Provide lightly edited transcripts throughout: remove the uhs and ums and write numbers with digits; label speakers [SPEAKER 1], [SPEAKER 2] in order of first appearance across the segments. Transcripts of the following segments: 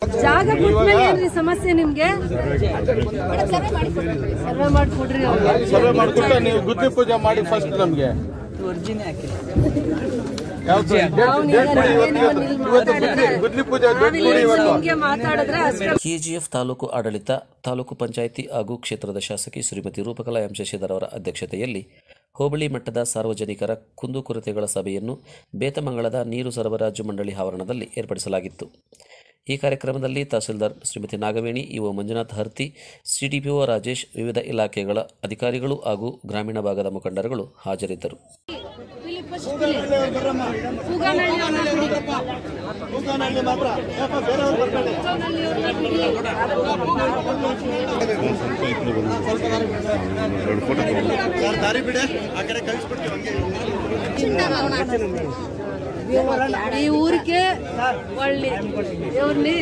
[SPEAKER 1] ಜಾಗ ಬಿಟ್ಮೇಲೆ ಏನ್ರಿ ಸಮಸ್ಯೆ ನಿಮ್ಗೆ? ಸರ್ವೆ ಮಾಡ್ಕೊಡ್ರಿ.
[SPEAKER 2] ಸರ್ವೆ ಮಾಡ್ಕೊಟ್ರೆ ನೀವು ಗುದ್ದಿ ಪೂಜೆ ಮಾಡಿ ಫಸ್ಟ್ ನಮ್ಗೆ
[SPEAKER 3] ಕೆಜಿಎಫ್ ತಾಲೂಕು ಆಡಳಿತ, ತಾಲೂಕು ಪಂಚಾಯಿತಿ ಹಾಗೂ ಕ್ಷೇತ್ರದ ಶಾಸಕಿ ಶ್ರೀಮತಿ ರೂಪಕಲಾ ಎಂ ಶಶಿಧರ್ ಅವರ ಅಧ್ಯಕ್ಷತೆಯಲ್ಲಿ ಹೋಬಳಿ ಮಟ್ಟದ ಸಾರ್ವಜನಿಕರ ಕುಂದುಕೊರತೆಗಳ ಸಭೆಯನ್ನು ಬೇತಮಂಗಲದ ನೀರು ಸರಬರಾಜು ಮಂಡಳಿ ಆವರಣದಲ್ಲಿ ಏರ್ಪಡಿಸಲಾಗಿತ್ತು. ಈ ಕಾರ್ಯಕ್ರಮದಲ್ಲಿ ತಹಸೀಲ್ದಾರ್ ಶ್ರೀಮತಿ ನಾಗವೇಣಿ, ಇಒ ಮಂಜುನಾಥ್ ಹರ್ತಿ, ಸಿಡಿಪಿಒ ರಾಜೇಶ್, ವಿವಿಧ ಇಲಾಖೆಗಳ ಅಧಿಕಾರಿಗಳು ಹಾಗೂ ಗ್ರಾಮೀಣ ಭಾಗದ ಮುಖಂಡರುಗಳು ಹಾಜರಿದ್ದರು.
[SPEAKER 1] ఈ ఊరికే వాళ్ళని ఎవరిని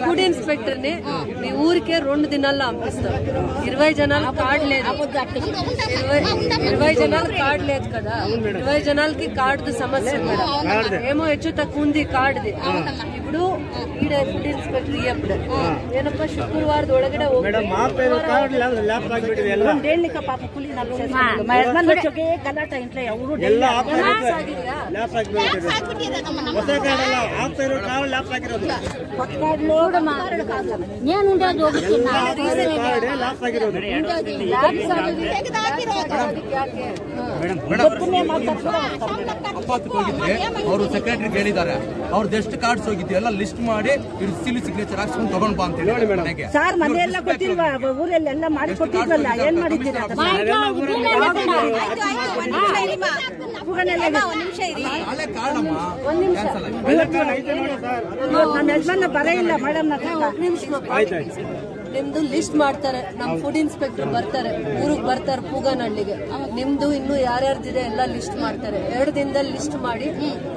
[SPEAKER 1] ఫుడ్ ఇన్స్పెక్టర్ ని మీ ఊరికే 2 దినాల్లో పంపిస్తాం. 20 జనాలు కార్డు లేదు, 20 జనాలు కార్డు లేదు కదా, 20 జనాలకి కార్డు సమస్య ఏమో హెచ్చు తక్కువ ఉంది కార్డుది. ఇప్పుడు ఈడ ఫుడ్ ಇನ್ಸ್ಪೆಕ್ಟರ್ ಎప్పుడు ಏನಪ್ಪ ಶುಕ್ರವಾರದ ಒಳಗಡೆ
[SPEAKER 4] ಅವರು ಸೆಕ್ರೆಟರಿ ಹೇಳಿದ್ದಾರೆ, ಅವ್ರದ್ದು ಎಷ್ಟು ಕಾರ್ಡ್ಸ್ ಹೋಗಿದ್ದೆ ಎಲ್ಲ ಲಿಸ್ಟ್ ಮಾಡಿ ಸಿಲ್ ಸಿಗ್ನೇಚರ್ ಹಾಕ್ಸ್ಕೊಂಡು ತಗೊಂಡ್ ಬಾ ಅಂತ ಹೇಳಿ.
[SPEAKER 5] ಸರ್ ಮನೆಯೆಲ್ಲ ಕೊಟ್ಟಿಲ್ವಾ? ಊರಲ್ಲೆಲ್ಲ ಮಾಡಿ ಕೊಟ್ಟಿದ್ರಲ್ಲ, ಏನ್ ಮಾಡಿದ್ದೀರಾ? ನನ್ನ ಯಜಮಾನ ಬರ ಇಲ್ಲ ಮೇಡಮ್.
[SPEAKER 1] ನಿಮ್ದು ಲಿಸ್ಟ್ ಮಾಡ್ತಾರೆ, ನಮ್ ಫುಡ್ ಇನ್ಸ್ಪೆಕ್ಟರ್ ಬರ್ತಾರೆ, ಊರಿಗೆ ಬರ್ತಾರೆ ಪೂಗನಹಳ್ಳಿಗೆ. ನಿಮ್ದು ಇನ್ನು ಯಾರ್ಯಾರ್ದಿದೆ ಎಲ್ಲ ಲಿಸ್ಟ್ ಮಾಡ್ತಾರೆ. 2 ದಿನದಲ್ಲಿ ಲಿಸ್ಟ್ ಮಾಡಿ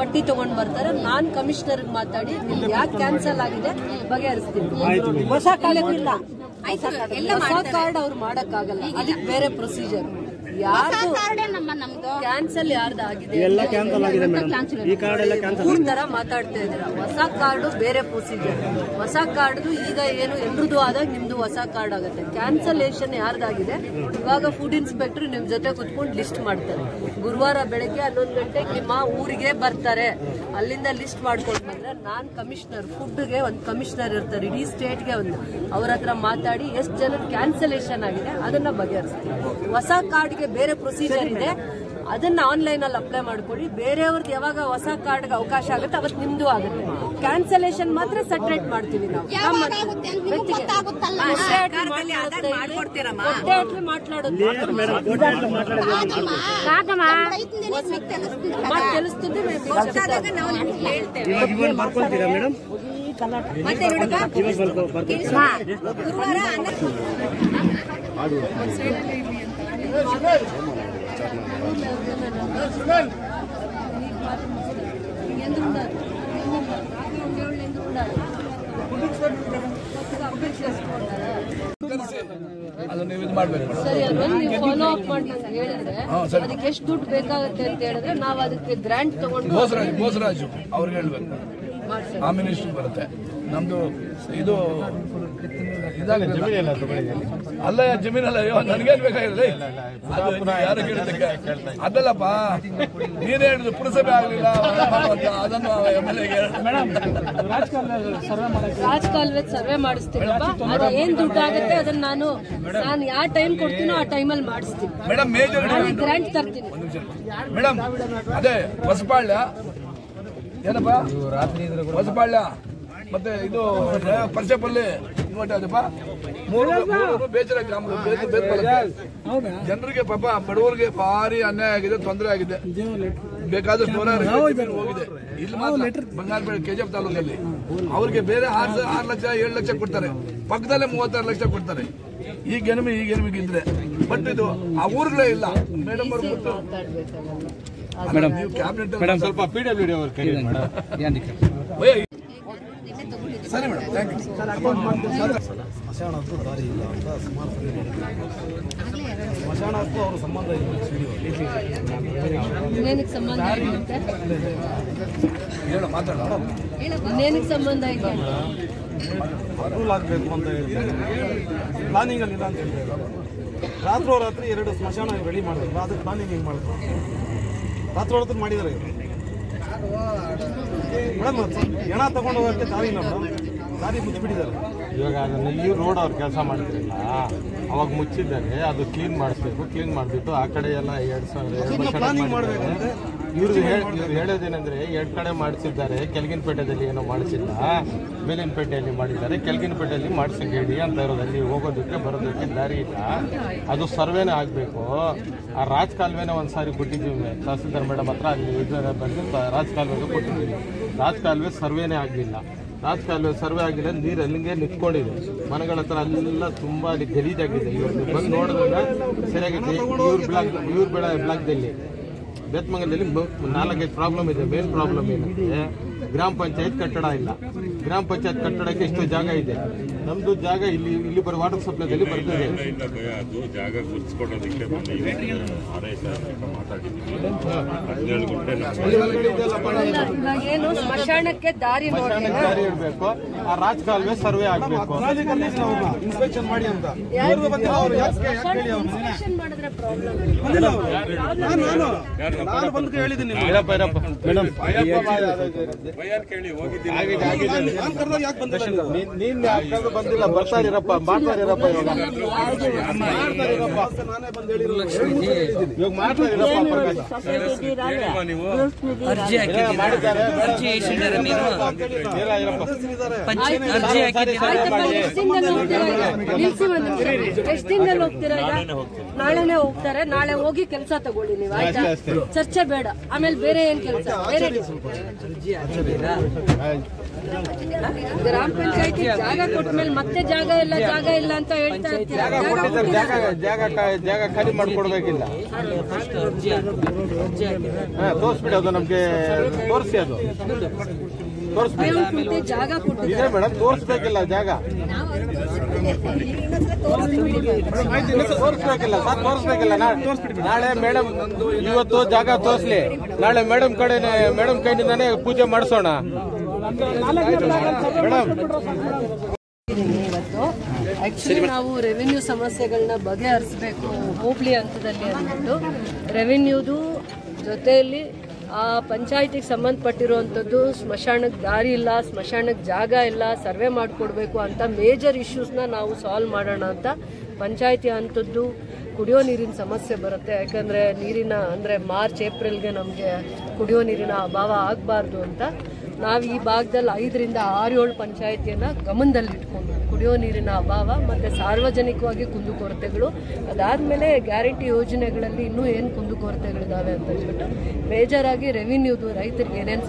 [SPEAKER 1] ಪಟ್ಟಿ ತಗೊಂಡ್ ಬರ್ತಾರೆ. ನಾನ್ ಕಮಿಷನರ್ ಮಾತಾಡಿ ನಿಮ್ಗೆ ಯಾಕೆ ಕ್ಯಾನ್ಸಲ್ ಆಗಿದೆ ಬಗೆಹರಿಸ್ತೀನಿ.
[SPEAKER 5] ಹೊಸ ಕಾರ್ಡ್
[SPEAKER 1] ಅವ್ರು ಮಾಡಕ್ ಆಗಲ್ಲ, ಅದಕ್ಕೆ ಬೇರೆ ಪ್ರೊಸೀಜರ್. ಕ್ಯಾನ್ಸಲ್ ಯಾರ್ದು ಆಗಿದೆ ತರ ಮಾತಾಡ್ತಾ ಇದ್ದೀರಾ. ಹೊಸ ಕಾರ್ಡು ಬೇರೆ ಪ್ರೊಸೀಜರ್. ಹೊಸ ಕಾರ್ಡ್ದು ಈಗ ಏನು ಎಲ್ರದ್ದು ಆದಾಗ ನಿಮ್ದು ಹೊಸ ಕಾರ್ಡ್ ಆಗುತ್ತೆ. ಕ್ಯಾನ್ಸಲೇಷನ್ ಯಾರ್ದಾಗಿದೆ ಇವಾಗ ಫುಡ್ ಇನ್ಸ್ಪೆಕ್ಟರ್ ನಿಮ್ ಜೊತೆ ಕುತ್ಕೊಂಡು ಲಿಸ್ಟ್ ಮಾಡ್ತಾರೆ. ಗುರುವಾರ ಬೆಳಗ್ಗೆ 11 ಗಂಟೆಗೆ ನಿಮ್ಮ ಊರಿಗೆ ಬರ್ತಾರೆ. ಅಲ್ಲಿಂದ ಲಿಸ್ಟ್ ಮಾಡ್ಕೊಂಡು ಬಂದ್ರೆ ನಾನ್ ಕಮಿಷನರ್, ಫುಡ್ಗೆ ಒಂದು ಕಮಿಷನರ್ ಇರ್ತಾರೆ, ಇಡೀ ಸ್ಟೇಟ್ಗೆ ಒಂದು. ಅವ್ರ ಹತ್ರ ಮಾತಾಡಿ ಎಷ್ಟು ಜನ ಕ್ಯಾನ್ಸಲೇಷನ್ ಆಗಿದೆ ಅದನ್ನ ಬಗೆಹರಿಸ್ತೀವಿ. ಹೊಸ ಕಾರ್ಡ್ಗೆ ಬೇರೆ ಪ್ರೊಸೀಜರ್ ಇದೆ, ಅದನ್ನ ಆನ್ಲೈನ್ ಅಲ್ಲಿ ಅಪ್ಲೈ ಮಾಡ್ಕೊಳ್ಳಿ. ಬೇರೆಯವ್ರದ್ದು ಯಾವಾಗ ಹೊಸ ಕಾರ್ಡ್ಗೆ ಅವಕಾಶ ಆಗುತ್ತೆ ಅವತ್ತು ನಿಮ್ದು ಆಗುತ್ತೆ. ಕ್ಯಾನ್ಸಲೇಷನ್ ಮಾತ್ರ ಸೆಟ್ರೇಟ್ ಮಾಡ್ತೀವಿ ನಾವು. ಸರಿ, ಅದನ್ನ ನೀವು ಫಾಲೋ ಅಪ್ ಮಾಡಿ ಹೇಳಿದ್ರೆ ಅದಕ್ಕೆ ಎಷ್ಟು ದುಡ್ಡು ಬೇಕಾಗುತ್ತೆ ಅಂತ ಹೇಳಿದ್ರೆ ನಾವು ಅದಕ್ಕೆ ಗ್ರಾಂಟ್ ತಗೊಂಡು
[SPEAKER 6] ಬೋಸರಾಜು ಅವ್ರಿಗೆ ಹೇಳ್ಬೇಕು. ಆ ಮಿನಿಸ್ಟ್ರಿ ಬರುತ್ತೆ ನಮ್ದು ಇದು ಅಲ್ಲ ಜಮೀನಲ್ಲ. ನನ್ಗೇನ್ ಬೇಕಾಗಿಲ್ಲ ಯಾರು ಕೇಳಿದ್ದಕ್ಕೆ ಅದಲ್ಲಪ್ಪ. ನೀನೇ ಹೇಳಿದ್ರು ಪುರಸಭೆ ಆಗ್ಲಿಲ್ಲ ಅದನ್ನು
[SPEAKER 1] ರಾಜಕಾಲುವೆ ಸರ್ವೆ ಮಾಡಿಸ್ತೀನಪ್ಪ. ಅದು ಏನ್ ದುಡ್ಡು ಆಗುತ್ತೆ ಅದನ್ನ ನಾನು ಯಾವ ಟೈಮ್ ಕೊಡ್ತೀನೋ ಆ ಟೈಮಲ್ಲಿ ಮಾಡಿಸ್ತೀನಿ
[SPEAKER 6] ಮೇಡಮ್. ಮೇಜರ್
[SPEAKER 1] ಗ್ರಾಂಟ್ ತರ್ತೀನಿ
[SPEAKER 6] ಮೇಡಮ್. ಅದೇ ಹೊಸಪಾಳ್ಯ ಏನಪ್ಪ, ಹೊಸಪಾಳ್ಯ ಮತ್ತೆ ಇದು ಪರ್ಸೆಪಲ್ಲಿ ಅದಪ್ಪ, 3 ಬೇಚರ ಗ್ರಾಮ ಜನರಿಗೆ ಪಾಪ ಬಡವರಿಗೆ ಭಾರಿ ಅನ್ಯಾಯ ಆಗಿದೆ, ತೊಂದರೆ ಆಗಿದೆ. ಬೇಕಾದಷ್ಟು ಹೋಗಿದೆ. ಇಲ್ಲಿ ಮಾತ್ರ ಬಂಗಾರಪೇಟೆ ಕೆಜಿಎಫ್ ತಾಲೂಕಲ್ಲಿ ಅವ್ರಿಗೆ ಬೇರೆ 6 ಲಕ್ಷ 7 ಲಕ್ಷ ಕೊಡ್ತಾರೆ, ಪಕ್ಕದಲ್ಲೇ 36 ಲಕ್ಷ ಕೊಡ್ತಾರೆ. ಈ ಗೆಣಮಿಗಿದ್ರೆ ಬಟ್ ಇದು ಆ ಊರುಗಳೇ ಇಲ್ಲ. ಮೇಡಮ್ ಅವ್ರು ನೀವು ಕ್ಯಾಬಿನೆಟ್ ಸ್ವಲ್ಪ PWD ಅವ್ರ ಕೈ ಸರಿ ಮೇಡಮ್, ಥ್ಯಾಂಕ್ ಯು. ಸ್ಮಶಾನಕ್ಕೂ ದಾರಿ ಇಲ್ಲ ಅಂತ ಸುಮಾರು ಸ್ಮಶಾನಕ್ಕೂ ಅವ್ರ ಸಂಬಂಧ
[SPEAKER 1] ಇನ್ನೇನಕ್ಕೆ ಸಂಬಂಧ
[SPEAKER 6] ಹೇಳು ಮಾತಾಡ
[SPEAKER 1] ಇನ್ನೇನಕ್ಕೆ ಸಂಬಂಧ ಇದೆ?
[SPEAKER 7] ಅಪ್ರೂವಲ್ ಆಗಬೇಕು ಅಂತ ಹೇಳ್ತಾರೆ. ಪ್ಲಾನಿಂಗಲ್ಲಿ ಇಲ್ಲ ಅಂತ ಹೇಳ್ತಾರೆ. ರಾತ್ರೋರಾತ್ರಿ 2 ಸ್ಮಶಾನ ರೆಡಿ ಮಾಡಿದ್ರು. ಅದಕ್ಕೆ ಪ್ಲಾನಿಂಗ್ ಹಿಂಗೆ ಮಾಡಿದ್ರು. ರಾತ್ರೋರಾತ್ರಿ ಮಾಡಿದ್ದಾರೆ ಮೇಡಮ್. ಹೆಣ ತಗೊಂಡು ಹೋಗೋಕ್ಕೆ ದಾರಿ ಇಲ್ಲ ಮೇಡಮ್. ದಾರಿ ಮುಚ್ಚಿಬಿಟ್ಟಿದ್ದಾರೆ.
[SPEAKER 2] ಇವಾಗ ಅದನ್ನು ಈ ರೋಡ್ ಅವ್ರು ಕೆಲಸ ಮಾಡ್ತಿರಲ್ಲ, ಅವಾಗ ಮುಚ್ಚಿದ್ದಾರೆ. ಅದು ಕ್ಲೀನ್ ಮಾಡಿಸ್ಬೇಕು. ಕ್ಲೀನ್ ಮಾಡಿಬಿಟ್ಟು ಆ ಕಡೆ ಎಲ್ಲ 2
[SPEAKER 7] ಪ್ಲಾನಿಂಗ್ ಮಾಡಬೇಕು.
[SPEAKER 2] ಇವ್ರು ಹೇಳೋದೇನೆಂದ್ರೆ 2 ಕಡೆ ಮಾಡಿಸಿದ್ದಾರೆ. ಕೆಳಗಿನಪೇಟೆಯಲ್ಲಿ ಏನೋ ಮಾಡಿಸಿಲ್ಲ, ಮೇಲಿನಪೇಟೆಯಲ್ಲಿ ಮಾಡಿದ್ದಾರೆ. ಕೆಳಗಿನಪೇಟೆಯಲ್ಲಿ ಮಾಡಿಸಕ್ಕೆ ಹೇಳಿ ಅಂತ ಇರೋದು. ಅಲ್ಲಿ ಹೋಗೋದಕ್ಕೆ ಬರೋದಕ್ಕೆ ದಾರಿ ಇಲ್ಲ. ಅದು ಸರ್ವೇನೇ ಆಗಬೇಕು. ಆ ರಾಜಕಾಲುವೆನೇ ಒಂದು ಸಾರಿ ಕೊಟ್ಟಿದ್ದೀವಿ ತಹಸೀಲ್ದಾರ್ ಮೇಡಮ್ ಹತ್ರ. ಅಲ್ಲಿ ಬಂದು ರಾಜಕಾಲುವೆಗೆ ಕೊಟ್ಟಿದ್ದೀವಿ. ರಾಜಕಾಲುವೆ ಸರ್ವೇನೇ ಆಗಲಿಲ್ಲ. ರಾಜಕಾಲುವೆ ಸರ್ವೆ ಆಗಿಲ್ಲ. ನೀರು ಅಲ್ಲಿಗೆ ನಿಂತ್ಕೊಂಡಿದೆ. ಮನೆಗಳ ಹತ್ರ ಅಲ್ಲೆಲ್ಲ ತುಂಬ ಅಲ್ಲಿ ಗಲೀಜಾಗಿದೆ. ಇವ್ರು ಬಂದು ನೋಡಿದ್ರೆ ಸರಿಯಾಗಿದೆ. ಇವ್ರ ಬ್ಲಾಕ್ದಲ್ಲಿ ಬೇತಮಂಗಲದಲ್ಲಿ 4-5 ಪ್ರಾಬ್ಲಮ್ ಇದೆ. ಮೇನ್ ಪ್ರಾಬ್ಲಮ್ ಏನಂದ್ರೆ ಗ್ರಾಮ ಪಂಚಾಯತ್ ಕಟ್ಟಡ ಇಲ್ಲ. ಗ್ರಾಮ ಪಂಚಾಯತ್ ಕಟ್ಟಡಕ್ಕೆ ಎಷ್ಟು ಜಾಗ ಇದೆ. ನಮ್ದು ಜಾಗ ಇಲ್ಲಿ ಬರೋ ವಾಟರ್ ಸಪ್ಲೈದಲ್ಲಿ ಬರ್ತದೆ.
[SPEAKER 8] ಜಾಗ ಗುರ್ಸ್ಕೊಡೋದಕ್ಕೆ
[SPEAKER 1] ಇವಾಗೇನು ಸ್ಮಶಾನಕ್ಕೆ ದಾರಿ
[SPEAKER 2] ಇಡಬೇಕು. ಆ ರಾಜಕಾಲುವೆ ಸರ್ವೆ ಆಗಬೇಕು.
[SPEAKER 7] ಇನ್ಸ್ಪೆಕ್ಷನ್ ಮಾಡಿ ಅಂತ
[SPEAKER 1] ಮಾಡಿದ್ರೆ ಪ್ರಾಬ್ಲಮ್.
[SPEAKER 7] ನಾನು ಬಂದು ಹೇಳಿದ್ದೀನಿ
[SPEAKER 2] ನೀನ್ ಬಂದಿಲ್ಲ. ಬರ್ತಾರಿರಪ್ಪ, ಮಾಡ್ತಾರಿರಪ್ಪ. ಇವಾಗ ಮಾಡ್ತಾರಿರಪ್ಪ.
[SPEAKER 1] ಎಷ್ಟು ದಿನದಲ್ಲಿ ಹೋಗ್ತೀರಾ? ನಾಳೆನೆ ಹೋಗ್ತಾರೆ. ನಾಳೆ ಹೋಗಿ ಕೆಲಸ ತಗೊಳ್ಳಿ ನೀವು, ಆಯ್ತಾ? ಚರ್ಚೆ ಬೇಡ. ಆಮೇಲೆ ಬೇರೆ ಏನ್ ಕೆಲಸ? ಬೇರೆ ಗ್ರಾಮ ಪಂಚಾಯತಿ ಜಾಗ ಕೊಟ್ಟ ಮೇಲೆ ಮತ್ತೆ ಜಾಗ ಇಲ್ಲ ಅಂತ ಹೇಳ್ತಾ ಇರ್ತೀರಾ.
[SPEAKER 2] ಜಾಗ ಖಾಲಿ ಮಾಡ್ಕೊಡ್ಬೇಕಿಲ್ಲ. ತೋರಿಸ್ಬಿಡಿ. ಅದು ನಮ್ಗೆ ತೋರಿಸಿ. ಅದು ತೋರಿಸ್ಬಿಡಿ.
[SPEAKER 1] ಜಾಗ
[SPEAKER 2] ಇದೆ ಮೇಡಮ್. ತೋರಿಸ್ಬೇಕಿಲ್ಲ ಜಾಗ. ತೋರಿಸ್ಬೇಕಿಲ್ಲ ಸರ್. ತೋರಿಸ್ಬೇಕಿಲ್ಲ. ನಾಳೆ ಮೇಡಮ್ ಇವತ್ತು ಜಾಗ ತೋರಿಸ್ಲಿ. ನಾಳೆ ಮೇಡಮ್ ಕೈಯಿಂದಾನೇ ಪೂಜೆ ಮಾಡಿಸೋಣ ಮೇಡಮ್.
[SPEAKER 1] ಇವತ್ತು ಆಕ್ಚುಲಿ ನಾವು ರೆವಿನ್ಯೂ ಸಮಸ್ಯೆಗಳನ್ನ ಬಗೆಹರಿಸಬೇಕು ಹೋಬಳಿ ಹಂತದಲ್ಲಿ ಅಂದ್ಬಿಟ್ಟು ರೆವಿನ್ಯೂದು ಜೊತೆಯಲ್ಲಿ ಆ ಪಂಚಾಯತಿಗೆ ಸಂಬಂಧಪಟ್ಟಿರುವಂಥದ್ದು ಸ್ಮಶಾನಕ್ಕೆ ದಾರಿ ಇಲ್ಲ, ಸ್ಮಶಾನಕ್ಕೆ ಜಾಗ ಇಲ್ಲ, ಸರ್ವೆ ಮಾಡಿಕೊಡ್ಬೇಕು ಅಂತ ಮೇಜರ್ ಇಶ್ಯೂಸ್ನ ನಾವು ಸಾಲ್ವ್ ಮಾಡೋಣ ಅಂತ ಪಂಚಾಯತಿ ಹಂತದ್ದು ಕುಡಿಯೋ ನೀರಿನ ಸಮಸ್ಯೆ ಬರುತ್ತೆ. ಯಾಕಂದರೆ ಅಂದರೆ ಮಾರ್ಚ್ ಏಪ್ರಿಲ್ಗೆ ನಮಗೆ ಕುಡಿಯೋ ನೀರಿನ ಅಭಾವ ಆಗಬಾರ್ದು ಅಂತ ನಾವು ಈ ಭಾಗದಲ್ಲಿ 5ರಿಂದ 6-7 ಪಂಚಾಯತಿಯನ್ನು ಗಮನದಲ್ಲಿಟ್ಕೊಂಡು ಕುಡಿಯೋ ನೀರಿನ ಅಭಾವ ಮತ್ತು ಸಾರ್ವಜನಿಕವಾಗಿ ಕುಂದುಕೊರತೆಗಳು, ಅದಾದಮೇಲೆ ಗ್ಯಾರಂಟಿ ಯೋಜನೆಗಳಲ್ಲಿ ಇನ್ನೂ ಏನು ಕುಂದುಕೊರತೆಗಳಿದ್ದಾವೆ ಅಂತ ಹೇಳ್ಬಿಟ್ಟು ಮೇಜರಾಗಿ ರೆವಿನ್ಯೂದು ರೈತರಿಗೆ ಏನೇನು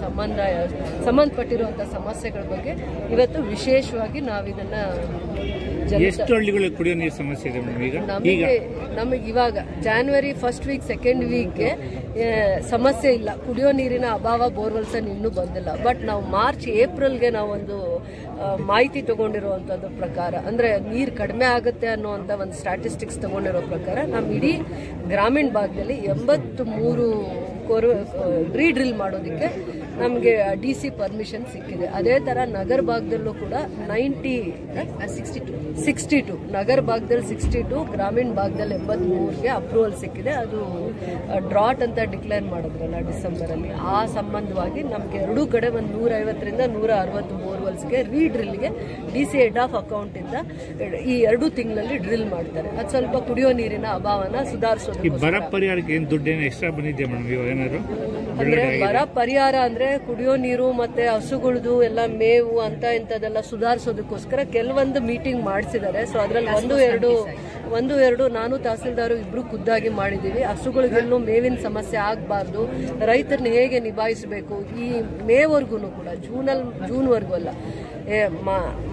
[SPEAKER 1] ಸಂಬಂಧಪಟ್ಟಿರುವಂಥ ಸಮಸ್ಯೆಗಳ ಬಗ್ಗೆ ಇವತ್ತು ವಿಶೇಷವಾಗಿ ನಾವಿದನ್ನು
[SPEAKER 9] ಎಷ್ಟು ಹಳ್ಳಿಗಳಿಗೆ ಕುಡಿಯೋ ನೀರು ಸಮಸ್ಯೆ ಇದೆ?
[SPEAKER 1] ನಮಗೆ ಇವಾಗ ಜಾನ್ವರಿ ಫಸ್ಟ್ ವೀಕ್ ಸೆಕೆಂಡ್ ವೀಕ್ಗೆ ಸಮಸ್ಯೆ ಇಲ್ಲ. ಕುಡಿಯೋ ನೀರಿನ ಅಭಾವ ಬೋರ್ವೆಲ್ಸ್ ಇನ್ನೂ ಬಂದಿಲ್ಲ. ಬಟ್ ನಾವು ಮಾರ್ಚ್ ಏಪ್ರಿಲ್ಗೆ ನಾವೊಂದು ಮಾಹಿತಿ ತಗೊಂಡಿರುವಂಥದ್ದು ಪ್ರಕಾರ, ಅಂದರೆ ನೀರು ಕಡಿಮೆ ಆಗುತ್ತೆ ಅನ್ನೋವಂಥ ಒಂದು ಸ್ಟ್ಯಾಟಿಸ್ಟಿಕ್ಸ್ ತಗೊಂಡಿರೋ ಪ್ರಕಾರ ನಮ್ಮ ಇಡೀ ಗ್ರಾಮೀಣ ಭಾಗದಲ್ಲಿ 83 ರೀಡ್ರಿಲ್ ಮಾಡೋದಕ್ಕೆ ನಮಗೆ DC ಪರ್ಮಿಷನ್ ಸಿಕ್ಕಿದೆ. ಅದೇ ಥರ ನಗರ ಭಾಗದಲ್ಲೂ ಕೂಡ 62 ನಗರ ಭಾಗದಲ್ಲಿ 62, ಗ್ರಾಮೀಣ ಭಾಗದಲ್ಲಿ 83ಗೆ ಅಪ್ರೂವಲ್ ಸಿಕ್ಕಿದೆ. ಅದು ಡ್ರಾಟ್ ಅಂತ ಡಿಕ್ಲೇರ್ ಮಾಡಿದ್ರಲ್ಲ ಡಿಸೆಂಬರಲ್ಲಿ, ಆ ಸಂಬಂಧವಾಗಿ ನಮಗೆ ಎರಡೂ ಕಡೆ ಒಂದು 150ರಿಂದ 160 ಬೋರ್ವೆಲ್ಸ್ಗೆ ರೀಡ್ರಿಲ್ಗೆ DC ಹೆಡ್ ಆಫ್ ಅಕೌಂಟಿಂದ ಈ 2 ತಿಂಗಳಲ್ಲಿ ಡ್ರಿಲ್ ಮಾಡ್ತಾರೆ. ಅದು ಸ್ವಲ್ಪ ಕುಡಿಯೋ ನೀರಿನ ಅಭಾವನ ಸುಧಾರಿಸೋದು.
[SPEAKER 9] ಬರ ಪರಿಹಾರಕ್ಕೆ ಏನು ದುಡ್ಡೇನು ಎಕ್ಸ್ಟ್ರಾ ಬಂದಿದೆ ಮೇಡಮ್ ಏನಾದ್ರು?
[SPEAKER 1] ಅಂದ್ರೆ ಬರ ಪರಿಹಾರ ಅಂದ್ರೆ ಕುಡಿಯೋ ನೀರು ಮತ್ತೆ ಹಸುಗಳದು ಎಲ್ಲ ಮೇವು ಅಂತ ಇಂಥದೆಲ್ಲ ಸುಧಾರಿಸೋದಕ್ಕೋಸ್ಕರ ಕೆಲವೊಂದು ಮೀಟಿಂಗ್ ಮಾಡಿಸಿದ್ದಾರೆ. ಸೊ ಅದ್ರಲ್ಲಿ ಒಂದು ಎರಡು ನಾನು ತಹಸೀಲ್ದಾರು ಇಬ್ರು ಖುದ್ದಾಗಿ ಮಾಡಿದ್ದೀವಿ. ಹಸುಗಳಿಗೆಲ್ಲೂ ಮೇವಿನ ಸಮಸ್ಯೆ ಆಗಬಾರ್ದು, ರೈತರನ್ನ ಹೇಗೆ ನಿಭಾಯಿಸಬೇಕು, ಈ ಮೇವರೆಗೂ ಕೂಡ ಜೂನ್ವರೆಗೂ ಅಲ್ಲ,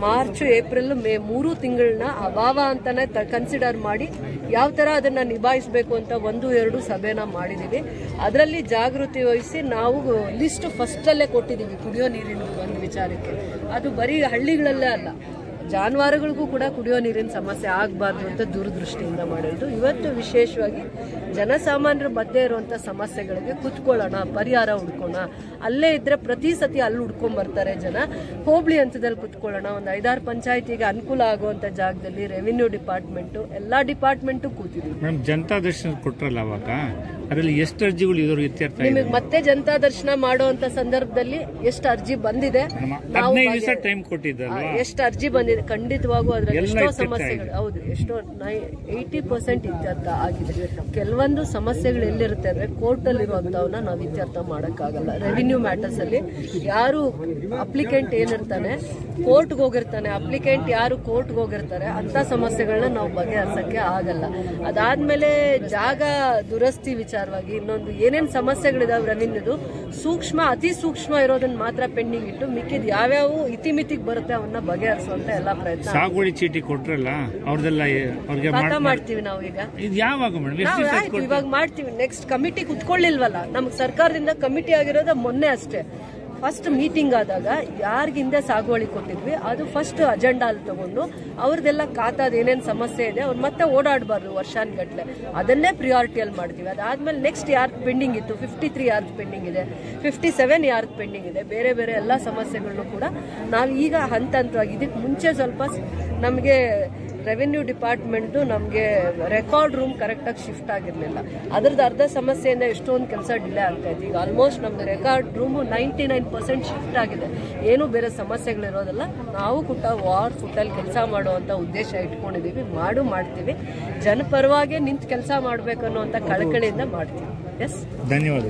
[SPEAKER 1] ಮಾರ್ಚ್ ಏಪ್ರಿಲ್ ಮೇ 3 ತಿಂಗಳನ್ನ ಅಭಾವ ಅಂತಾನೆ ಕನ್ಸಿಡರ್ ಮಾಡಿ ಯಾವ ಥರ ಅದನ್ನು ನಿಭಾಯಿಸಬೇಕು ಅಂತ 1-2 ಸಭೆನ ಮಾಡಿದ್ದೀವಿ. ಅದರಲ್ಲಿ ಜಾಗೃತಿ ವಹಿಸಿ ನಾವು ಲಿಸ್ಟ್ ಫಸ್ಟಲ್ಲೇ ಕೊಟ್ಟಿದ್ದೀವಿ ಕುಡಿಯೋ ನೀರಿನ ಒಂದು ವಿಚಾರಕ್ಕೆ. ಅದು ಬರೀ ಹಳ್ಳಿಗಳಲ್ಲೇ ಅಲ್ಲ, ಜಾನುವಾರುಗಳಿಗೂ ಕೂಡ ಕುಡಿಯೋ ನೀರಿನ ಸಮಸ್ಯೆ ಆಗಬಾರ್ದು ಅಂತ ದೂರದೃಷ್ಟಿಯಿಂದ ಮಾಡಿದ್ದು. ಇವತ್ತು ವಿಶೇಷವಾಗಿ ಜನಸಾಮಾನ್ಯರ ಮಧ್ಯೆ ಇರುವಂಥ ಸಮಸ್ಯೆಗಳಿಗೆ ಕುತ್ಕೊಳ್ಳೋಣ, ಪರಿಹಾರ ಹುಡ್ಕೋಣ. ಅಲ್ಲೇ ಇದ್ರೆ ಪ್ರತಿ ಸತಿ ಅಲ್ಲಿ ಹುಡ್ಕೊಂಡ್ಬರ್ತಾರೆ ಜನ. ಹೋಬಳಿ ಹಂತದಲ್ಲಿ ಕುತ್ಕೊಳ್ಳೋಣ, ಒಂದು 5-6 ಪಂಚಾಯತಿಗೆ ಅನುಕೂಲ ಆಗುವಂಥ ಜಾಗದಲ್ಲಿ ರೆವಿನ್ಯೂ ಡಿಪಾರ್ಟ್ಮೆಂಟು ಎಲ್ಲ ಡಿಪಾರ್ಟ್ಮೆಂಟು ಕೂತಿದ್ವಿ.
[SPEAKER 9] ಮೇಡಮ್, ಜನತಾ ದರ್ಶನ ಕೊಟ್ರಲ್ಲ ಅವಾಗ, ಅದರಲ್ಲಿ ಎಷ್ಟು ಅರ್ಜಿಗಳು ಇದ್ರು ಇತ್ಯರ್ಥ?
[SPEAKER 1] ನಿಮಗೆ ಮತ್ತೆ ಜನತಾ ದರ್ಶನ ಮಾಡುವಂತ ಸಂದರ್ಭದಲ್ಲಿ ಎಷ್ಟು ಅರ್ಜಿ ಬಂದಿದೆ,
[SPEAKER 9] 15 ದಿವಸ ಟೈಮ್ ಕೊಟ್ಟಿದ್ದಲ್ಲ,
[SPEAKER 1] ಎಷ್ಟು ಅರ್ಜಿ ಬಂದಿದೆ, ಖಂಡಿತವಾಗೂ ಅದ್ರಲ್ಲಿ ಎಷ್ಟೋ ಸಮಸ್ಯೆಗಳು, ಹೌದು, ಎಷ್ಟೋ 80% ಇತ್ಯರ್ಥ ಆಗಿದೆ. ಕೆಲವೊಂದು ಸಮಸ್ಯೆಗಳು ಎಲ್ಲಿರುತ್ತೆ ಅಂದ್ರೆ ಕೋರ್ಟ್ ಅಲ್ಲಿ ಇರುವಂತವನ್ನ ನಾವು ಇತ್ಯರ್ಥ ಮಾಡಕ್ಕಾಗಲ್ಲ. ರೆವಿನ್ಯೂ ಮ್ಯಾಟರ್ಸ್ ಅಲ್ಲಿ ಯಾರು ಅಪ್ಲಿಕೆಂಟ್ ಏನಿರ್ತಾನೆ ಕೋರ್ಟ್ಗೆ ಹೋಗಿರ್ತಾನೆ, ಅಪ್ಲಿಕೆಂಟ್ ಯಾರು ಕೋರ್ಟ್ಗೆ ಹೋಗಿರ್ತಾರೆ ಅಂತ ಸಮಸ್ಯೆಗಳನ್ನ ನಾವು ಬಗೆಹರಿಸಕ್ಕೆ ಆಗಲ್ಲ. ಅದಾದ್ಮೇಲೆ ಜಾಗ ದುರಸ್ತಿ ವಿಚಾರವಾಗಿ ಇನ್ನೊಂದು ಏನೇನು ಸಮಸ್ಯೆಗಳಿದಾವೆ ರೆವಿನ್ಯೂದು ಸೂಕ್ಷ್ಮ, ಅತಿ ಸೂಕ್ಷ್ಮ ಇರೋದನ್ನ ಮಾತ್ರ ಪೆಂಡಿಂಗ್ ಇಟ್ಟು ಮಿಕ್ಕಿದ್ ಯಾವ್ಯಾವ ಇತಿಮಿತಿಗೆ ಬರುತ್ತೆ ಅವನ್ನ ಬಗೆಹರಿಸುವಂತ ಎಲ್ಲಾ ಪ್ರಯತ್ನ.
[SPEAKER 9] ಸಾಗುವಳಿ ಚೀಟಿ ಕೊಟ್ರಲ್ಲ ಅವ್ರದೆಲ್ಲ ಅವ್ರಿಗೆ
[SPEAKER 1] ಮಾಡ್ತೀವಿ ನಾವು. ಈಗ
[SPEAKER 9] ಇದು ಯಾವಾಗ
[SPEAKER 1] ಆಯ್ತು, ಇವಾಗ ಮಾಡ್ತೀವಿ. ನೆಕ್ಸ್ಟ್ ಕಮಿಟಿ ಕುತ್ಕೊಳ್ಳಿಲ್ವಲ್ಲ, ನಮ್ಗೆ ಸರ್ಕಾರದಿಂದ ಕಮಿಟಿ ಆಗಿರೋದು ಮೊನ್ನೆ ಅಷ್ಟೇ. ಫಸ್ಟ್ ಮೀಟಿಂಗ್ ಆದಾಗ ಯಾರಿಗಿಂದ ಸಾಗುವಳಿ ಕೊಟ್ಟಿದ್ವಿ ಅದು ಫಸ್ಟ್ ಅಜೆಂಡಾ ಅಲ್ಲಿ ತಗೊಂಡು ಅವ್ರದ್ದೆಲ್ಲ ಖಾತಾದ ಏನೇನು ಸಮಸ್ಯೆ ಇದೆ ಅವ್ರು ಮತ್ತೆ ಓಡಾಡಬಾರ್ದು ವರ್ಷಾನ್ಗಟ್ಲೆ, ಅದನ್ನೇ ಪ್ರಿಯಾರಿಟಿಯಲ್ಲಿ ಮಾಡ್ತೀವಿ. ಅದಾದ್ಮೇಲೆ ನೆಕ್ಸ್ಟ್ ಯಾರ್ದು ಪೆಂಡಿಂಗ್ ಇತ್ತು, 53 ಯಾರ್ದು ಪೆಂಡಿಂಗ್ ಇದೆ, 57 ಯಾರ್ದು ಪೆಂಡಿಂಗ್ ಇದೆ, ಬೇರೆ ಬೇರೆ ಎಲ್ಲ ಸಮಸ್ಯೆಗಳನ್ನು ಕೂಡ ನಾವು ಈಗ ಹಂತ ಹಂತವಾಗಿ. ಇದಕ್ಕೆ ಮುಂಚೆ ಸ್ವಲ್ಪ ನಮಗೆ ರೆವಿನ್ಯೂ ಡಿಪಾರ್ಟ್ಮೆಂಟ್ದು ನಮಗೆ ರೆಕಾರ್ಡ್ ರೂಮ್ ಕರೆಕ್ಟಾಗಿ ಶಿಫ್ಟ್ ಆಗಿರಲಿಲ್ಲ. ಅದ್ರದ್ದು ಅರ್ಧ ಸಮಸ್ಯೆಯಿಂದ ಎಷ್ಟೊಂದು ಕೆಲಸ ಡಿಲೇ ಆಗ್ತಾ ಇತ್ತು. ಈಗ ಆಲ್ಮೋಸ್ಟ್ ನಮ್ದು ರೆಕಾರ್ಡ್ ರೂಮು 99% ಶಿಫ್ಟ್ ಆಗಿದೆ. ಏನೂ ಬೇರೆ ಸಮಸ್ಯೆಗಳಿರೋದಲ್ಲ. ನಾವು ಕೂಡ ವಾರ್ ಫುಟ್ಟಲ್ಲಿ ಕೆಲಸ ಮಾಡುವಂಥ ಉದ್ದೇಶ ಇಟ್ಕೊಂಡಿದ್ದೀವಿ, ಮಾಡ್ತೀವಿ. ಜನಪರವಾಗಿ ನಿಂತು ಕೆಲಸ ಮಾಡಬೇಕು ಅನ್ನೋಂಥ ಕಳಕಳಿಯಿಂದ ಮಾಡ್ತೀವಿ. ಎಸ್,
[SPEAKER 9] ಧನ್ಯವಾದ.